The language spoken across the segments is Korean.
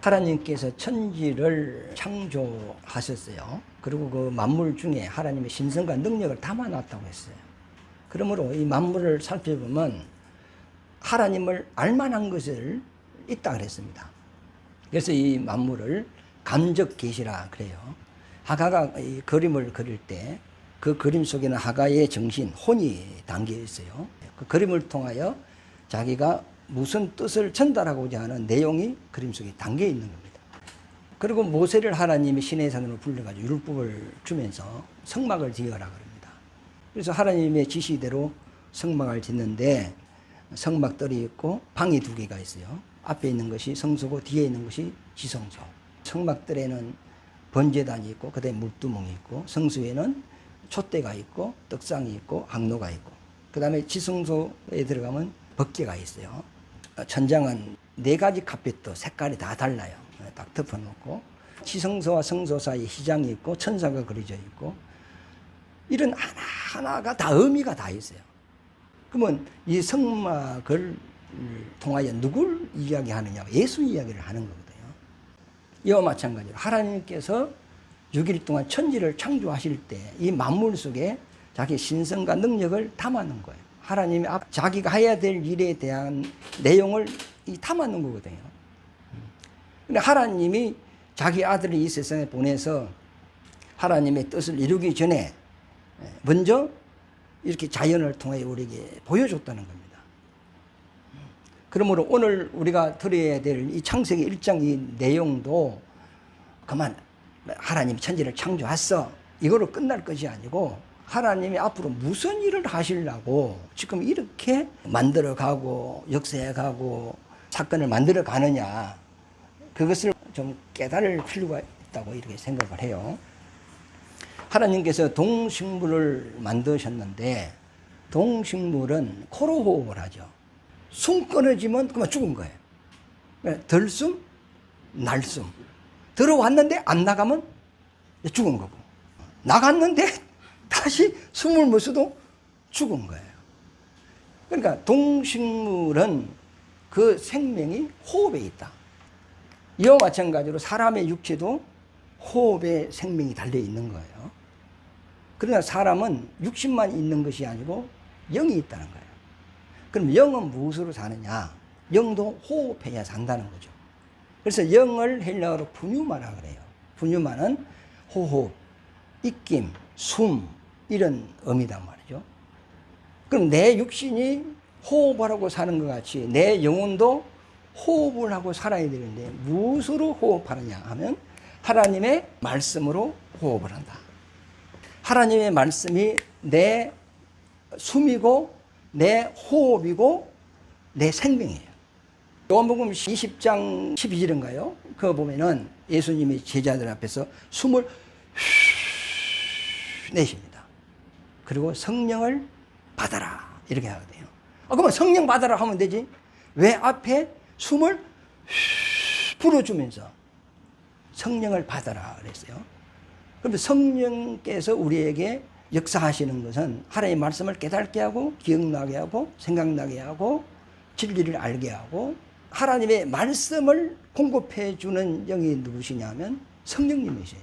하나님께서 천지를 창조하셨어요. 그리고 그 만물 중에 하나님의 신성과 능력을 담아놨다고 했어요. 그러므로 이 만물을 살펴보면 하나님을 알만한 것을 있다 그랬습니다. 그래서 이 만물을 감적 계시라 그래요. 하가가 이 그림을 그릴 때 그 그림 속에는 하가의 정신, 혼이 담겨 있어요. 그 그림을 통하여 자기가 무슨 뜻을 전달하고자 하는 내용이 그림 속에 담겨 있는 겁니다. 그리고 모세를 하나님이 시내의 산으로 불러가지고 율법을 주면서 성막을 지어라 그럽니다. 그래서 하나님의 지시대로 성막을 짓는데 성막들이 있고 방이 2개가 있어요. 앞에 있는 것이 성소고 뒤에 있는 것이 지성소. 성막들에는 번제단이 있고 그다음에 물두멍이 있고 성소에는 촛대가 있고 떡상이 있고 항로가 있고 그다음에 지성소에 들어가면 법궤가 있어요. 천장은 4가지 카펫도 색깔이 다 달라요. 딱 덮어놓고 지성소와 성소 사이에 휘장이 있고 천사가 그려져 있고 이런 하나하나가 다 의미가 다 있어요. 그러면 이 성막을 통하여 누굴 이야기하느냐? 예수 이야기를 하는 거거든요. 이와 마찬가지로 하나님께서 6일 동안 천지를 창조하실 때 이 만물 속에 자기 신성과 능력을 담아놓은 거예요. 하나님이 자기가 해야 될 일에 대한 내용을 담아놓은 거거든요. 근데 하나님이 자기 아들을 이 세상에 보내서 하나님의 뜻을 이루기 전에 먼저 이렇게 자연을 통해 우리에게 보여줬다는 겁니다. 그러므로 오늘 우리가 들어야 될 이 창세기 1장 이 내용도 그만 하나님이 천지를 창조했어 이거로 끝날 것이 아니고 하나님이 앞으로 무슨 일을 하시려고 지금 이렇게 만들어가고 역사해가고 사건을 만들어가느냐 그것을 좀 깨달을 필요가 있다고 이렇게 생각을 해요. 하나님께서 동식물을 만드셨는데 동식물은 코로 호흡을 하죠. 숨 끊어지면 그만 죽은 거예요. 들숨, 날숨. 들어왔는데 안 나가면 죽은 거고 나갔는데 다시 숨을 못 쉬어도 죽은 거예요. 그러니까 동식물은 그 생명이 호흡에 있다. 이와 마찬가지로 사람의 육체도 호흡에 생명이 달려 있는 거예요. 그러나 사람은 육신만 있는 것이 아니고 영이 있다는 거예요. 그럼 영은 무엇으로 사느냐? 영도 호흡해야 산다는 거죠. 그래서 영을 헬라어로 푸뉴마라 그래요. 푸뉴마는 호흡, 입김, 숨 이런 의미단 말이죠. 그럼 내 육신이 호흡을 하고 사는 것 같이 내 영혼도 호흡을 하고 살아야 되는데 무엇으로 호흡하느냐 하면 하나님의 말씀으로 호흡을 한다. 하나님의 말씀이 내 숨이고 내 호흡이고 내 생명이에요. 요한복음 20장 12절인가요? 그거 보면은 예수님이 제자들 앞에서 숨을 내쉽니다. 그리고 성령을 받아라 이렇게 하거든요. 그러면 성령 받아라 하면 되지 왜 앞에 숨을 불어주면서 성령을 받아라 그랬어요. 그런데 성령께서 우리에게 역사하시는 것은 하나님의 말씀을 깨닫게 하고 기억나게 하고 생각나게 하고 진리를 알게 하고 하나님의 말씀을 공급해 주는 영이 누구시냐면 성령님이세요.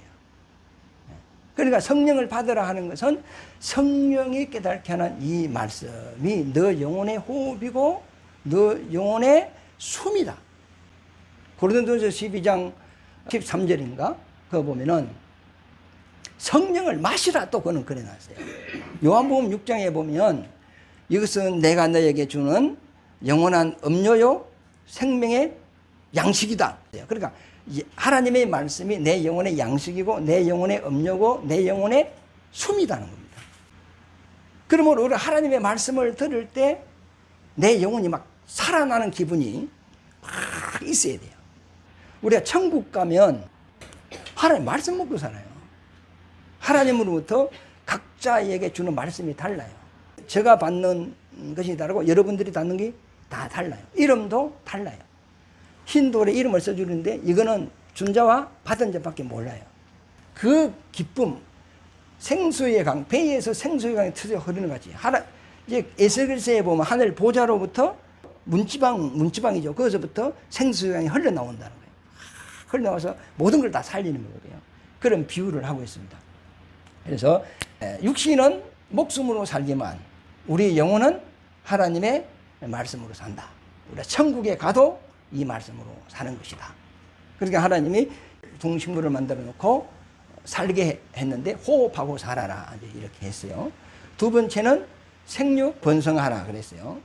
그러니까 성령을 받으라 하는 것은 성령이 깨닫게 하는 이 말씀이 너 영혼의 호흡이고 너 영혼의 숨이다. 고린도전서 12장 13절인가 그거 보면은 성령을 마시라 또 그는 그래놨어요. 요한복음 6장에 보면 이것은 내가 너에게 주는 영원한 음료요 생명의 양식이다. 그러니까 하나님의 말씀이 내 영혼의 양식이고 내 영혼의 음료고 내 영혼의 숨이다는 겁니다. 그러므로 우리가 하나님의 말씀을 들을 때 내 영혼이 막 살아나는 기분이 막 있어야 돼요. 우리가 천국 가면 하나님 말씀 먹고 살아요. 하나님으로부터 각자에게 주는 말씀이 달라요. 제가 받는 것이 다르고 여러분들이 받는 게 다 달라요. 이름도 달라요. 힌두어의 이름을 써주는데 이거는 준 자와 받은 자밖에 몰라요. 그 기쁨, 생수의 강, 배에서 생수의 강이 터져 흐르는 것 같이. 이제 에스겔서에 보면 하늘 보좌로부터 문지방이죠. 거기서부터 생수의 강이 흘러나온다는 거예요. 흘러나와서 모든 걸 다 살리는 거거든요. 그런 비유를 하고 있습니다. 그래서 육신은 목숨으로 살지만 우리 영혼은 하나님의 말씀으로 산다. 우리가 천국에 가도 이 말씀으로 사는 것이다. 그러니까 하나님이 동식물을 만들어 놓고 살게 했는데 호흡하고 살아라 이렇게 했어요. 두 번째는 생육 번성하라 그랬어요.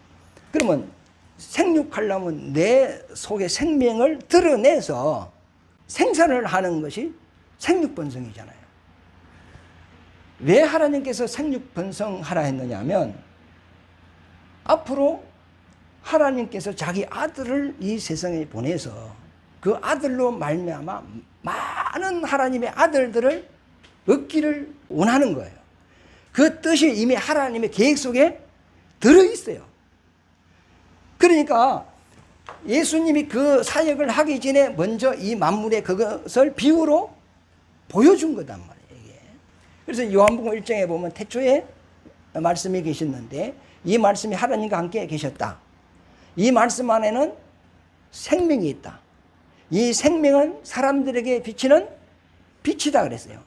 그러면 생육하려면 내 속에 생명을 드러내서 생산을 하는 것이 생육번성이잖아요. 왜 하나님께서 생육번성하라 했느냐 하면 앞으로 하나님께서 자기 아들을 이 세상에 보내서 그 아들로 말미암아 많은 하나님의 아들들을 얻기를 원하는 거예요. 그 뜻이 이미 하나님의 계획 속에 들어있어요. 그러니까 예수님이 그 사역을 하기 전에 먼저 이 만물의 그것을 비유로 보여준 거단 말이에요. 이게. 그래서 요한복음 1장에 보면 태초에 말씀이 계셨는데 이 말씀이 하나님과 함께 계셨다. 이 말씀 안에는 생명이 있다. 이 생명은 사람들에게 비치는 빛이다 그랬어요.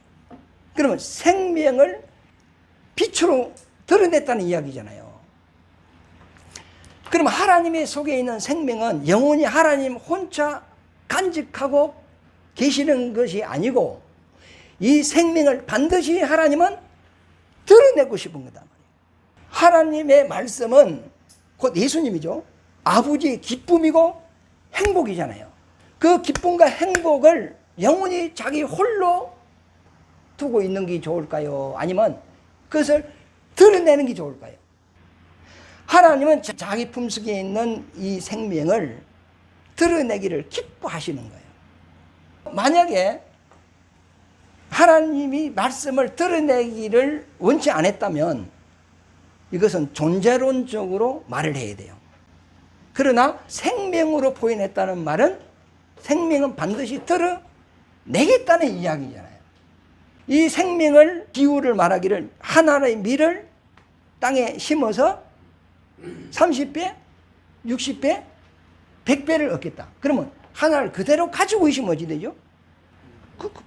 그러면 생명을 빛으로 드러냈다는 이야기잖아요. 그럼 하나님의 속에 있는 생명은 영원히 하나님 혼자 간직하고 계시는 것이 아니고 이 생명을 반드시 하나님은 드러내고 싶은 거다 말이에요. 하나님의 말씀은 곧 예수님이죠. 아버지의 기쁨이고 행복이잖아요. 그 기쁨과 행복을 영원히 자기 홀로 두고 있는 게 좋을까요? 아니면 그것을 드러내는 게 좋을까요? 하나님은 자기 품속에 있는 이 생명을 드러내기를 기뻐하시는 거예요. 만약에 하나님이 말씀을 드러내기를 원치 않았다면 이것은 존재론적으로 말을 해야 돼요. 그러나 생명으로 표현했다는 말은 생명은 반드시 드러내겠다는 이야기잖아요. 이 생명을 비유를 말하기를 하나의 밀을 땅에 심어서 30배, 60배, 100배를 얻겠다. 그러면 하나를 그대로 가지고 있으면 어찌 되죠?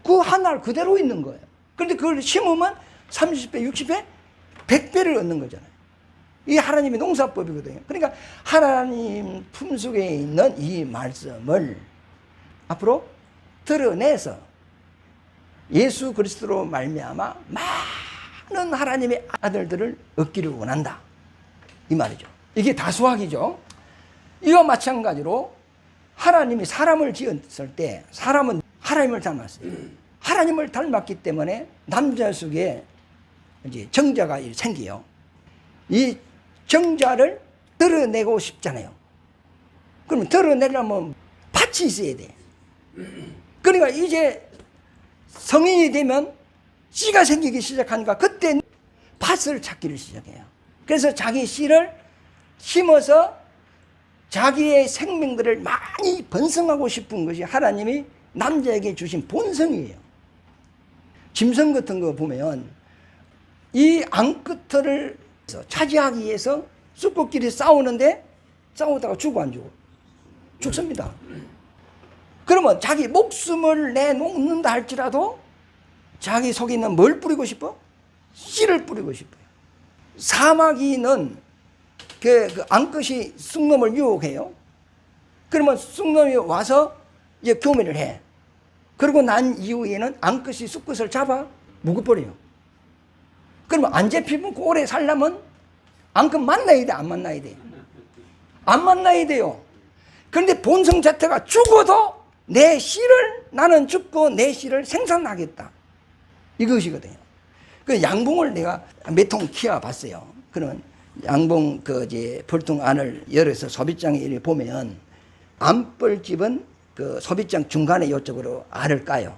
그 하나를 그대로 있는 거예요. 그런데 그걸 심으면 30배, 60배, 100배를 얻는 거잖아요. 이게 하나님의 농사법이거든요. 그러니까 하나님 품속에 있는 이 말씀을 앞으로 드러내서 예수 그리스도로 말미암아 많은 하나님의 아들들을 얻기를 원한다. 이 말이죠. 이게 다수학이죠. 이와 마찬가지로 하나님이 사람을 지었을 때 사람은 하나님을 닮았어요. 하나님을 닮았기 때문에 남자 속에 이제 정자가 생겨요. 이 정자를 드러내고 싶잖아요. 그러면 드러내려면 밭이 있어야 돼. 그러니까 이제 성인이 되면 씨가 생기기 시작하니까 그때 밭을 찾기를 시작해요. 그래서 자기 씨를 심어서 자기의 생명들을 많이 번성하고 싶은 것이 하나님이 남자에게 주신 본성이에요. 짐승 같은 거 보면 이 암끝을 차지하기 위해서 쑥꽃끼리 싸우는데 싸우다가 죽어 안 죽어? 죽습니다. 그러면 자기 목숨을 내놓는다 할지라도 자기 속에 있는 뭘 뿌리고 싶어? 씨를 뿌리고 싶어요. 사마귀는 그 암컷이 쑥놈을 유혹해요. 그러면 쑥놈이 와서 이제 교미를 해. 그러고 난 이후에는 암컷이 쑥꽃을 잡아 묵어버려요. 그러면 안 잡히면 오래 살려면 암컷 만나야 돼, 안 만나야 돼? 안 만나야 돼요. 그런데 본성 자체가 죽어도 내 씨를 나는 죽고 내 씨를 생산하겠다. 이것이거든요. 그 양봉을 내가 몇 통 키워봤어요. 그러면 양봉 벌통 안을 열어서 소비장에 이렇게 보면 암벌집은 그 소비장 중간에 이쪽으로 알을 까요.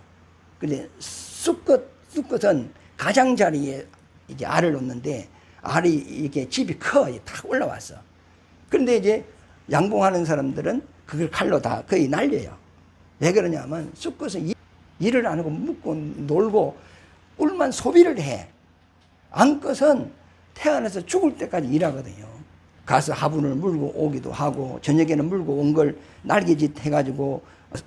근데 쑥꽃은 가장자리에 이제 알을 놓는데 알이 이렇게 집이 커, 탁 올라왔어. 그런데 이제 양봉하는 사람들은 그걸 칼로 다 거의 날려요. 왜 그러냐면 쑥꽃은 일을 안 하고 묵고 놀고 꿀만 소비를 해. 암컷은 태어나서 죽을 때까지 일하거든요. 가서 화분을 물고 오기도 하고, 저녁에는 물고 온 걸 날개짓 해가지고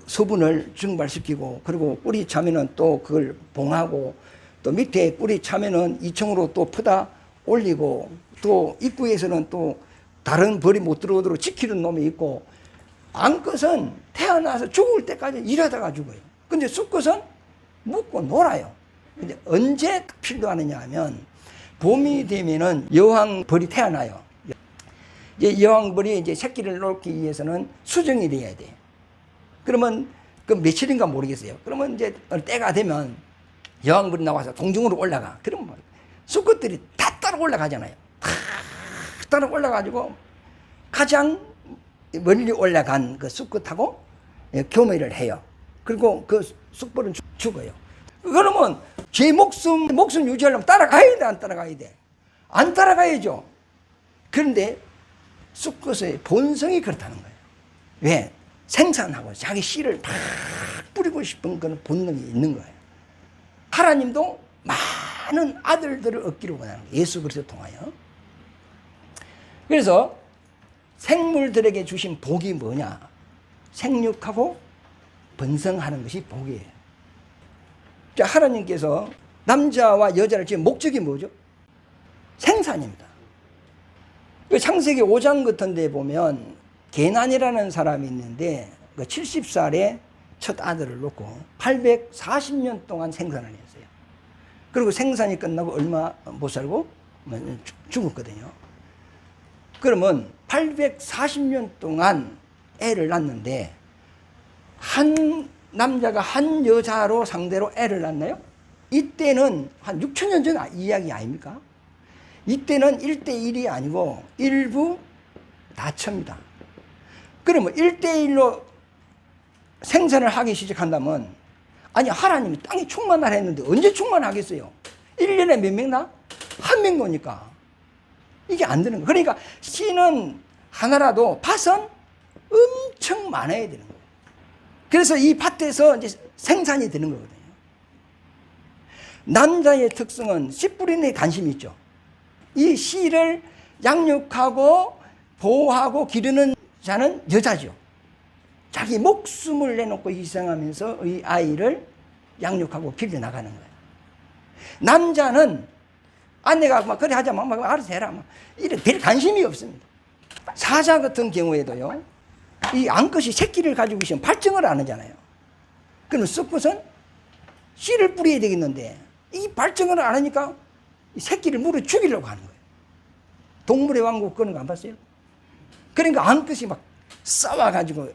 수분을 증발시키고, 그리고 뿌리 차면은 또 그걸 봉하고, 또 밑에 뿌리 차면은 2층으로 또 퍼다 올리고, 또 입구에서는 또 다른 벌이 못 들어오도록 지키는 놈이 있고, 암컷은 태어나서 죽을 때까지 일하다가 죽어요. 근데 수컷은 묵고 놀아요. 근데 언제 필요하느냐 하면, 봄이 되면은 여왕벌이 태어나요. 이제 여왕벌이 이제 새끼를 놓기 위해서는 수정이 돼야 돼. 그러면 그 며칠인가 모르겠어요. 그러면 이제 때가 되면 여왕벌이 나와서 동중으로 올라가. 그러면 수컷들이 다 따라 올라가잖아요. 다 따라 올라가지고 가장 멀리 올라간 그 수컷하고 교미를 해요. 그리고 그 수벌은 죽어요. 그러면 제 목숨 유지하려면 따라가야 돼, 안 따라가야 돼? 안 따라가야죠. 그런데 수컷의 본성이 그렇다는 거예요. 왜? 생산하고 자기 씨를 막 뿌리고 싶은 그런 본능이 있는 거예요. 하나님도 많은 아들들을 얻기를 원하는 거예요. 예수 그리스도 통하여. 그래서 생물들에게 주신 복이 뭐냐? 생육하고 번성하는 것이 복이에요. 하나님께서 남자와 여자를 지은 목적이 뭐죠? 생산입니다. 창세기 5장 같은 데 보면 게난이라는 사람이 있는데 70살에 첫 아들을 놓고 840년 동안 생산을 했어요. 그리고 생산이 끝나고 얼마 못 살고 죽었거든요. 그러면 840년 동안 애를 낳는데 한 남자가 한 여자로 상대로 애를 낳나요? 이때는 한 6천년 전 이야기 아닙니까? 이때는 1대1이 아니고 일부 다처입니다. 그러면 1대1로 생산을 하기 시작한다면, 아니 하나님이 땅에 충만하라 했는데 언제 충만하겠어요? 1년에 몇 명 나? 한 명 거니까 이게 안 되는 거예요. 그러니까 씨는 하나라도 밭은 엄청 많아야 되는 거예요. 그래서 이 밭에서 이제 생산이 되는 거거든요. 남자의 특성은 씨 뿌리는 데 관심이 있죠. 이 씨를 양육하고 보호하고 기르는 자는 여자죠. 자기 목숨을 내놓고 희생하면서 이 아이를 양육하고 길러나가는 거예요. 남자는 아내가 막 그래 하자 막 알아서 해라 막 이런 별 관심이 없습니다. 사자 같은 경우에도요, 이 암컷이 새끼를 가지고 있으면 발정을 안 하잖아요. 그러면 수컷은 씨를 뿌려야 되겠는데 이 발정을 안 하니까 이 새끼를 물어 죽이려고 하는 거예요. 동물의 왕국 그런 거 안 봤어요? 그러니까 암컷이 막 싸워가지고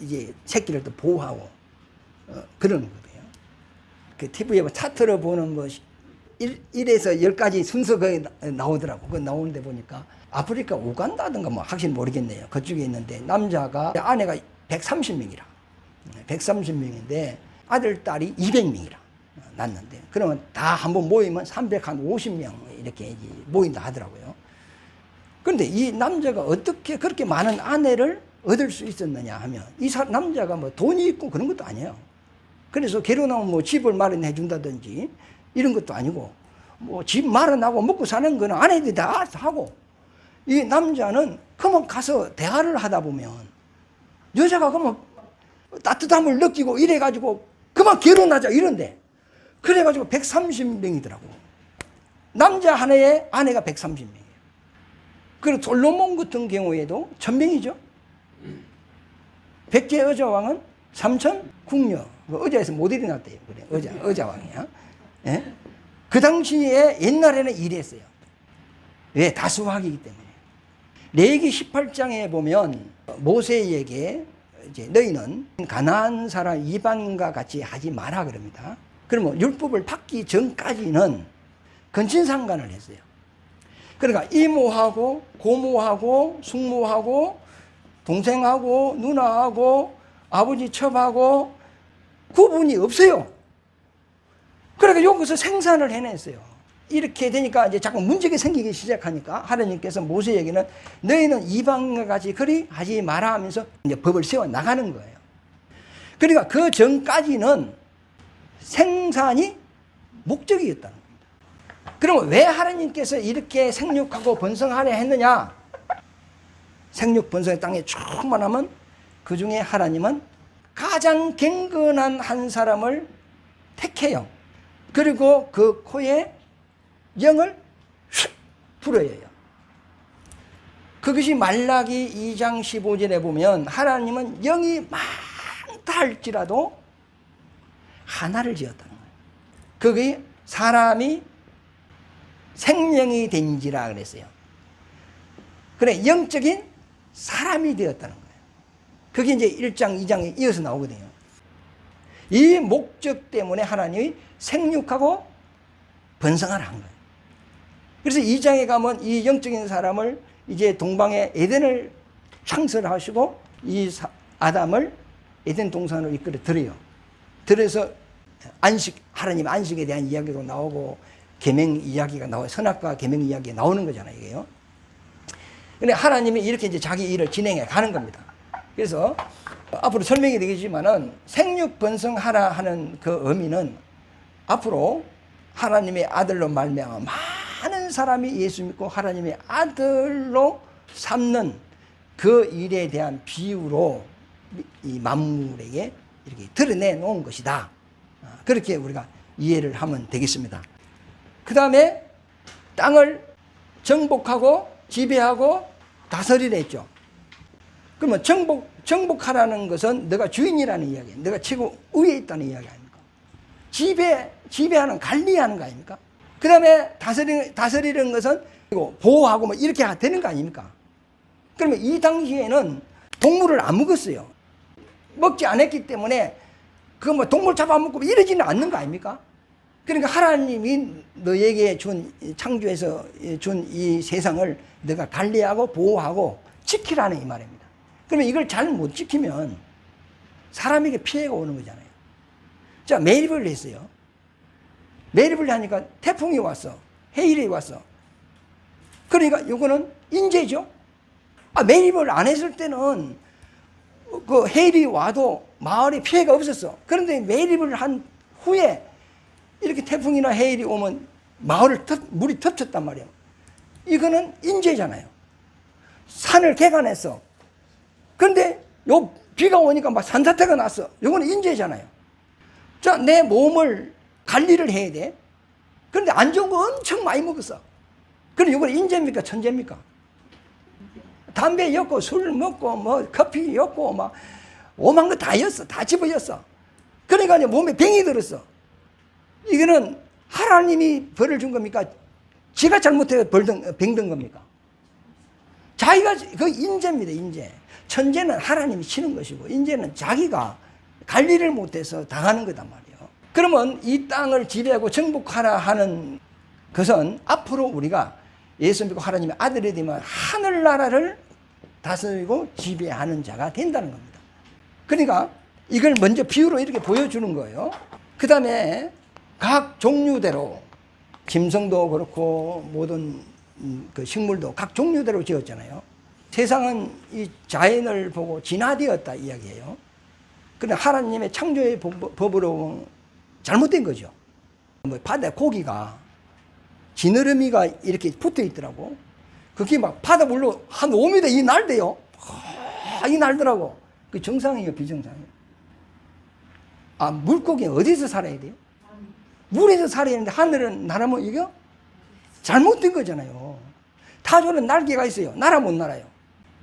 이제 새끼를 또 보호하고 그러는 거예요. 그 TV에 차트로 보는 것이 1에서 10가지 순서가 나오더라고. 그 나오는데 보니까 아프리카 우간다든가 뭐 확실히 모르겠네요. 그쪽에 있는데 남자가 아내가 130명이라 130명인데 아들 딸이 200명이라 낳는데, 그러면 다 한번 모이면 350명 이렇게 모인다 하더라고요. 그런데 이 남자가 어떻게 그렇게 많은 아내를 얻을 수 있었느냐 하면, 이 남자가 뭐 돈이 있고 그런 것도 아니에요. 그래서 결혼하면 뭐 집을 마련해 준다든지 이런 것도 아니고, 뭐 집 마련하고 먹고 사는 거는 아내들이 다 알아서 하고, 이 남자는 그만 가서 대화를 하다 보면 여자가 그만 따뜻함을 느끼고 이래가지고 그만 결혼하자 이런데, 그래가지고 130명이더라고. 남자 하나에 아내가 130명이에요. 그리고 솔로몬 같은 경우에도 1000명이죠. 백제 여자왕은 3000 궁녀. 의자에서 못 일어났대요. 그래, 의자왕이야. 예? 그 당시에 옛날에는 이랬어요. 왜? 다수화기이기 때문에. 레위기 18장에 보면 모세에게 이제 너희는 가나안 사람 이방인과 같이 하지 마라 그럽니다. 그러면 율법을 받기 전까지는 근친상간을 했어요. 그러니까 이모하고 고모하고 숙모하고 동생하고 누나하고 아버지 첩하고 구분이 없어요. 그러니까 여기서 생산을 해냈어요. 이렇게 되니까 이제 자꾸 문제가 생기기 시작하니까 하나님께서 모세에게는 너희는 이방인과 같이 그리 하지 마라 하면서 이제 법을 세워 나가는 거예요. 그러니까 그 전까지는 생산이 목적이었다는 겁니다. 그러면 왜 하나님께서 이렇게 생육하고 번성하려 했느냐? 생육 번성의 땅에 충만하면 그 중에 하나님은 가장 경건한 한 사람을 택해요. 그리고 그 코에 영을 휙 불어요. 그것이 말라기 2장 15절에 보면 하나님은 영이 많다 할지라도 하나를 지었다는 거예요. 그게 사람이 생명이 된지라 그랬어요. 그래, 영적인 사람이 되었다는 거예요. 그게 이제 1장, 2장에 이어서 나오거든요. 이 목적 때문에 하나님이 생육하고 번성하라 한 거예요. 그래서 2장에 가면 이 영적인 사람을 이제 동방의 에덴을 창설하시고 이 아담을 에덴 동산으로 이끌어 들여요. 들여서 안식, 하나님 안식에 대한 이야기도 나오고 계명 이야기가 나와요. 선악과 계명 이야기가 나오는 거잖아요, 이게요. 근데 하나님이 이렇게 이제 자기 일을 진행해 가는 겁니다. 그래서 앞으로 설명이 되겠지만은 생육 번성하라 하는 그 의미는 앞으로 하나님의 아들로 말미암아 많은 사람이 예수 믿고 하나님의 아들로 삼는 그 일에 대한 비유로 이 만물에게 이렇게 드러내 놓은 것이다. 그렇게 우리가 이해를 하면 되겠습니다. 그 다음에 땅을 정복하고 지배하고 다스리라 했죠. 그러면 정복하라는 것은 너가 주인이라는 이야기예요. 너가 최고 위에 있다는 이야기 아닙니까? 지배하는, 관리하는 거 아닙니까? 그 다음에 다스리는 것은 보호하고 뭐 이렇게 되는 거 아닙니까? 그러면 이 당시에는 동물을 안 먹었어요. 먹지 않았기 때문에 그 뭐 동물 잡아먹고 이러지는 않는 거 아닙니까? 그러니까 하나님이 너에게 창조해서 준 이 세상을 너가 관리하고 보호하고 지키라는 이 말입니다. 그러면 이걸 잘 못 지키면 사람에게 피해가 오는 거잖아요. 자, 매립을 했어요. 매립을 하니까 태풍이 왔어. 해일이 왔어. 그러니까 이거는 인재죠. 매립을 안 했을 때는 그 해일이 와도 마을에 피해가 없었어. 그런데 매립을 한 후에 이렇게 태풍이나 해일이 오면 물이 덮쳤단 말이에요. 이거는 인재잖아요. 산을 개간했어. 그런데 요 비가 오니까 막 산사태가 났어. 이거는 인재잖아요. 자, 내 몸을 관리를 해야 돼. 그런데 안 좋은 거 엄청 많이 먹었어. 그럼 이건 인재입니까? 천재입니까? 담배 였고 술 먹고 뭐 커피 였고 막 오만 거 다 였어. 다 집어였어. 그러니까 이제 몸에 병이 들었어. 이거는 하나님이 벌을 준 겁니까? 지가 잘못해서 병든 겁니까? 자기가 그 인재입니다. 인재. 천재는 하나님이 치는 것이고 인재는 자기가 관리를 못해서 당하는 거단 말이에요. 그러면 이 땅을 지배하고 정복하라 하는 것은 앞으로 우리가 예수 믿고 하나님의 아들이 되면 하늘나라를 다스리고 지배하는 자가 된다는 겁니다. 그러니까 이걸 먼저 비유로 이렇게 보여주는 거예요. 그 다음에 각 종류대로 짐승도 그렇고 모든 그 식물도 각 종류대로 지었잖아요. 세상은 이 자연을 보고 진화되었다 이야기예요. 그런데 하나님의 창조의 법으로 잘못된 거죠. 뭐 바다에 고기가 지느러미가 이렇게 붙어 있더라고. 그게 막 바다 물로 한 5m 이 날대요. 이 날더라고. 그 정상이에요, 비정상이에요? 물고기는 어디서 살아야 돼요? 물에서 살아야 되는데 하늘은 날아면 이거 잘못된 거잖아요. 타조는 날개가 있어요. 날아 못 날아요.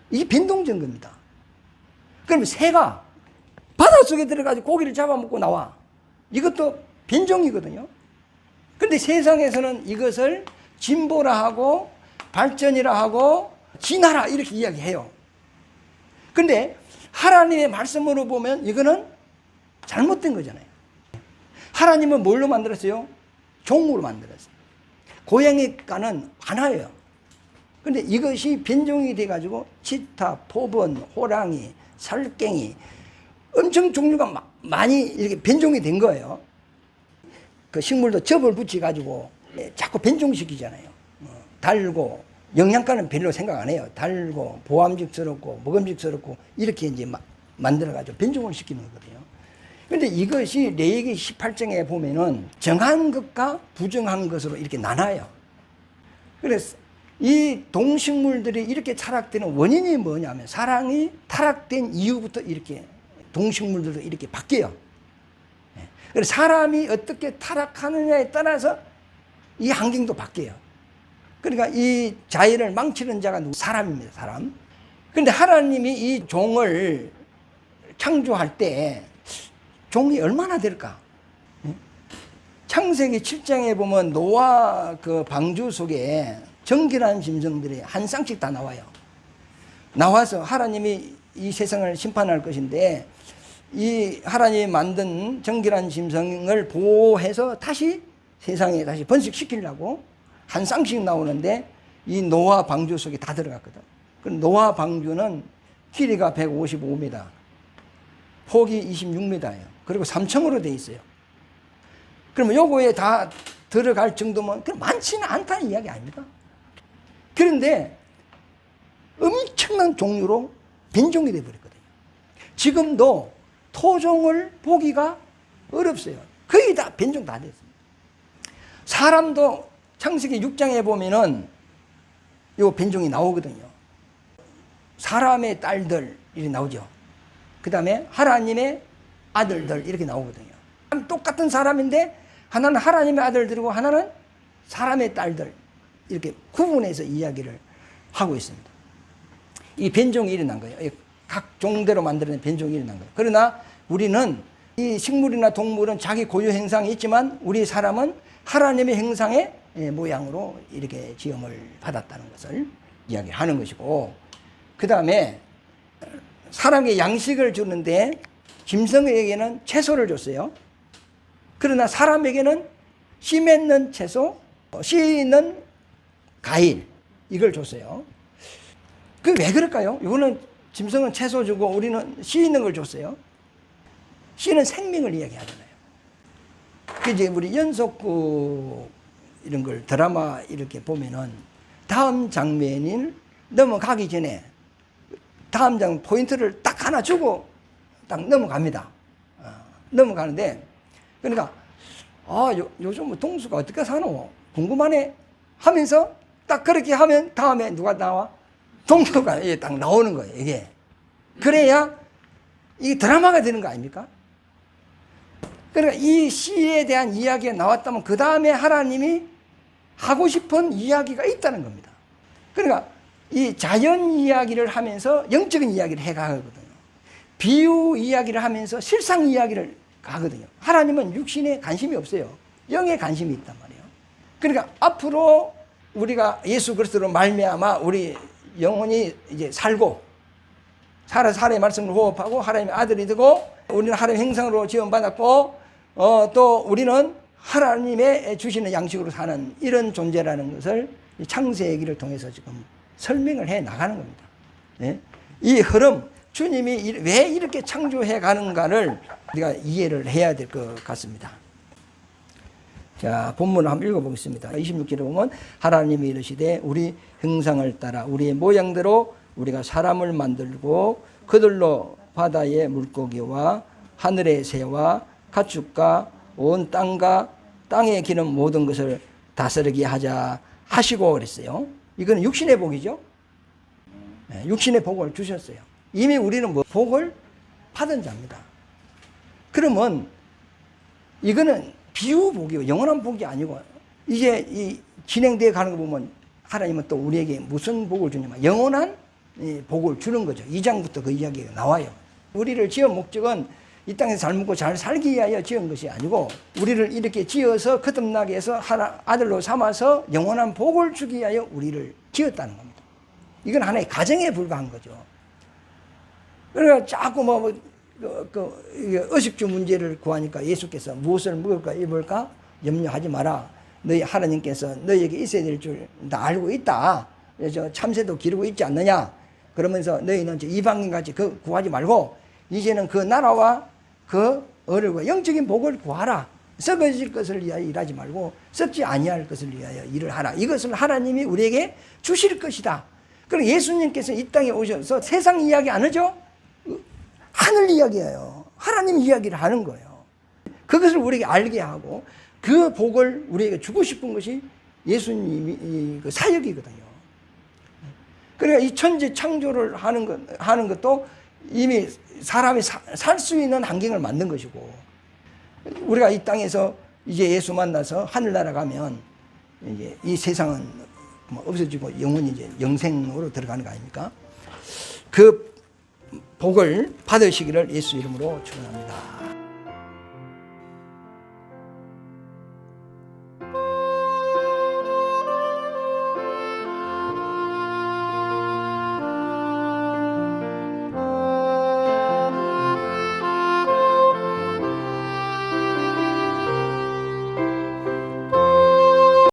이게 변동된 겁니다. 그러면 새가 바닷속에 들어가서 고기를 잡아먹고 나와. 이것도 변종이거든요. 그런데 세상에서는 이것을 진보라 하고 발전이라 하고 진화라 이렇게 이야기해요. 그런데 하나님의 말씀으로 보면 이거는 잘못된 거잖아요. 하나님은 뭘로 만들었어요? 종으로 만들었어요. 고양이과는 하나예요. 그런데 이것이 변종이 돼가지고 치타, 포번, 호랑이, 살갱이 엄청 종류가 많이 이렇게 변종이 된 거예요. 그 식물도 접을 붙여가지고 자꾸 변종시키잖아요. 달고 영양가는 별로 생각 안 해요. 달고 보암직스럽고 먹음직스럽고 이렇게 이제 만들어가지고 변종을 시키는 거거든요. 그런데 이것이 레위기 18장에 보면은 정한 것과 부정한 것으로 이렇게 나눠요. 그래서 이 동식물들이 이렇게 타락되는 원인이 뭐냐면 사랑이 타락된 이후부터 이렇게 동식물들도 이렇게 바뀌어요. 그래서 사람이 어떻게 타락하느냐에 따라서 이 환경도 바뀌어요. 그러니까 이 자연을 망치는 자가 누구? 사람입니다. 사람. 그런데 하나님이 이 종을 창조할 때 종이 얼마나 될까? 창세기 7장에 보면 노아 그 방주 속에 정결한 짐승들이 한 쌍씩 다 나와요. 나와서 하나님이 이 세상을 심판할 것인데 이 하나님이 만든 정결한 짐승을 보호해서 다시 세상에 다시 번식시키려고 한 쌍씩 나오는데 이 노아 방주 속에 다 들어갔거든. 그 노아 방주는 길이가 155m, 폭이 26m예요. 그리고 3층으로 돼 있어요. 그러면 요거에 다 들어갈 정도면 많지는 않다는 이야기 아닙니까? 그런데 엄청난 종류로 변종이 되어버렸거든요. 지금도 토종을 보기가 어렵어요. 거의 다 변종 다 됐습니다. 사람도 창세기 6장에 보면은 요 변종이 나오거든요. 사람의 딸들 이렇게 나오죠. 그 다음에 하나님의 아들들 이렇게 나오거든요. 똑같은 사람인데 하나는 하나님의 아들들이고 하나는 사람의 딸들 이렇게 구분해서 이야기를 하고 있습니다. 이 변종이 일어난 거예요. 각 종대로 만들어낸 변종이 일어난 거예요. 그러나 우리는 이 식물이나 동물은 자기 고유 행상이 있지만 우리 사람은 하나님의 형상의 모양으로 이렇게 지음을 받았다는 것을 이야기하는 것이고, 그 다음에 사람에게 양식을 주는데 짐승에게는 채소를 줬어요. 그러나 사람에게는 씨 맺는 채소, 씨 있는 과일 이걸 줬어요. 그 왜 그럴까요? 이거는 짐승은 채소 주고 우리는 씨 있는 걸 줬어요. 씨는 생명을 이야기하잖아요. 그 이제 우리 연속극 이런 걸 드라마 이렇게 보면은 다음 장면을 넘어가기 전에 다음 장 포인트를 딱 하나 주고 딱 넘어갑니다. 넘어가는데 그러니까 요즘 뭐 동수가 어떻게 사노 궁금하네 하면서 딱 그렇게 하면 다음에 누가 나와? 동수가 딱 나오는 거예요. 이게 그래야 이게 드라마가 되는 거 아닙니까? 그러니까 이 시에 대한 이야기가 나왔다면 그 다음에 하나님이 하고 싶은 이야기가 있다는 겁니다. 그러니까 이 자연 이야기를 하면서 영적인 이야기를 해가거든요. 비유 이야기를 하면서 실상 이야기를 가거든요. 하나님은 육신에 관심이 없어요. 영에 관심이 있단 말이에요. 그러니까 앞으로 우리가 예수 그리스도로 말미암아 우리 영혼이 이제 살고 하나님의 말씀을 호흡하고 하나님의 아들이 되고 우리는 하나님의 형상으로 지원받았고 또 우리는 하나님의 주시는 양식으로 사는 이런 존재라는 것을 창세기를 통해서 지금 설명을 해 나가는 겁니다. 예? 이 흐름, 주님이 왜 이렇게 창조해 가는가를 우리가 이해를 해야 될 것 같습니다. 자, 본문을 한번 읽어보겠습니다. 26절에 보면 하나님이 이르시되 우리 형상을 따라 우리의 모양대로 우리가 사람을 만들고 그들로 바다의 물고기와 하늘의 새와 가축과 온 땅과 땅에 기는 모든 것을 다스리게 하자 하시고 그랬어요. 이거는 육신의 복이죠. 네, 육신의 복을 주셨어요. 이미 우리는 뭐 복을 받은 자입니다. 그러면 이거는 비유 복이고 영원한 복이 아니고 이제 이 진행되어 가는 거 보면 하나님은 또 우리에게 무슨 복을 주냐면 영원한 복을 주는 거죠. 2장부터 그 이야기가 나와요. 우리를 지은 목적은 이 땅에서 잘 먹고 잘 살기 위하여 지은 것이 아니고 우리를 이렇게 지어서 거듭나게 해서 하나 아들로 삼아서 영원한 복을 주기 위하여 우리를 지었다는 겁니다. 이건 하나의 가정에 불과한 거죠. 그러니까 자꾸 의식주 문제를 구하니까 예수께서 무엇을 먹을까 입을까 염려하지 마라. 너희 하나님께서 너희에게 있어야 될 줄 다 알고 있다. 그래서 참새도 기르고 있지 않느냐. 그러면서 너희는 이방인같이 그 구하지 말고 이제는 그 나라와 그 어려고 영적인 복을 구하라. 썩어질 것을 위하여 일하지 말고 썩지 아니할 것을 위하여 일을 하라. 이것을 하나님이 우리에게 주실 것이다. 그리고 예수님께서 이 땅에 오셔서 세상 이야기 안 하죠? 하늘 이야기예요. 하나님 이야기를 하는 거예요. 그것을 우리에게 알게 하고 그 복을 우리에게 주고 싶은 것이 예수님이 그 사역이거든요. 그러니까 이 천지 창조를 하는 것도 이미 사람이 살 수 있는 환경을 만든 것이고, 우리가 이 땅에서 이제 예수 만나서 하늘나라 가면 이제 이 세상은 뭐 없어지고 영원히 이제 영생으로 들어가는 거 아닙니까? 그 복을 받으시기를 예수 이름으로 축원합니다.